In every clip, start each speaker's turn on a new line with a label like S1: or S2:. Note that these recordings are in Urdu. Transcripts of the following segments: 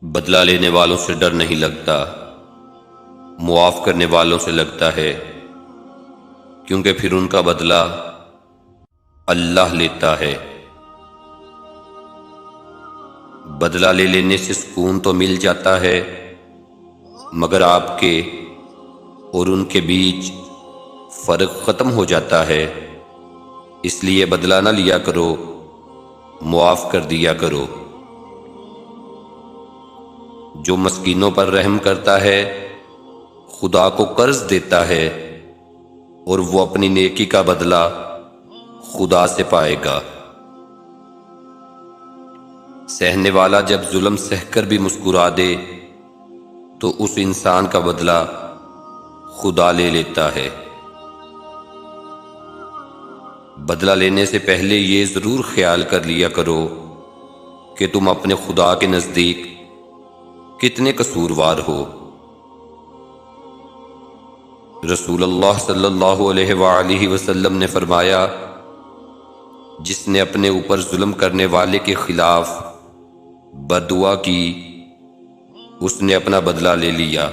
S1: بدلہ لینے والوں سے ڈر نہیں لگتا، معاف کرنے والوں سے لگتا ہے، کیونکہ پھر ان کا بدلہ اللہ لیتا ہے۔ بدلہ لے لینے سے سکون تو مل جاتا ہے، مگر آپ کے اور ان کے بیچ فرق ختم ہو جاتا ہے۔ اس لیے بدلہ نہ لیا کرو، معاف کر دیا کرو۔ جو مسکینوں پر رحم کرتا ہے خدا کو قرض دیتا ہے، اور وہ اپنی نیکی کا بدلہ خدا سے پائے گا۔ سہنے والا جب ظلم سہ کر بھی مسکرا دے تو اس انسان کا بدلہ خدا لے لیتا ہے۔ بدلہ لینے سے پہلے یہ ضرور خیال کر لیا کرو کہ تم اپنے خدا کے نزدیک کتنے قصوروار ہو۔ رسول اللہ صلی اللہ علیہ وآلہ وسلم نے فرمایا، جس نے اپنے اوپر ظلم کرنے والے کے خلاف بددعا کی اس نے اپنا بدلہ لے لیا،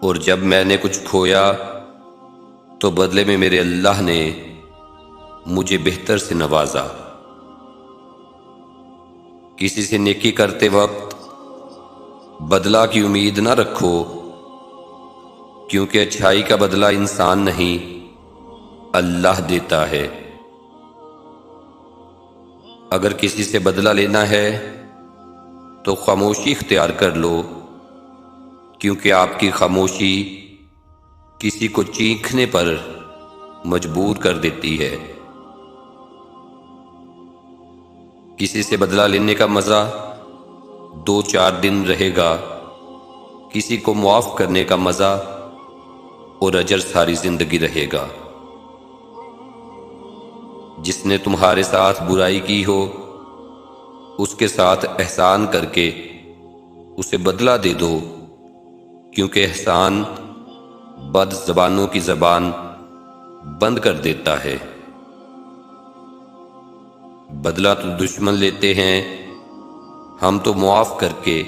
S1: اور جب میں نے کچھ کھویا تو بدلے میں میرے اللہ نے مجھے بہتر سے نوازا۔ کسی سے نیکی کرتے وقت بدلہ کی امید نہ رکھو، کیونکہ اچھائی کا بدلہ انسان نہیں اللہ دیتا ہے۔ اگر کسی سے بدلہ لینا ہے تو خاموشی اختیار کر لو، کیونکہ آپ کی خاموشی کسی کو چیخنے پر مجبور کر دیتی ہے۔ کسی سے بدلہ لینے کا مزہ 2-4 دن رہے گا، کسی کو معاف کرنے کا مزہ اور اجر ساری زندگی رہے گا۔ جس نے تمہارے ساتھ برائی کی ہو اس کے ساتھ احسان کر کے اسے بدلہ دے دو، کیونکہ احسان بد زبانوں کی زبان بند کر دیتا ہے۔ بدلہ تو دشمن لیتے ہیں، ہم تو معاف کر کے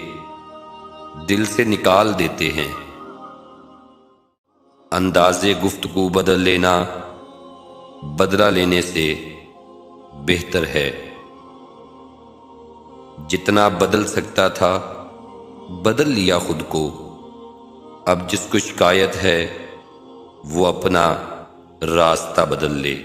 S1: دل سے نکال دیتے ہیں۔ انداز گفتگو بدل لینا بدلہ لینے سے بہتر ہے۔ جتنا بدل سکتا تھا بدل لیا خود کو، اب جس کو شکایت ہے وہ اپنا راستہ بدل لے۔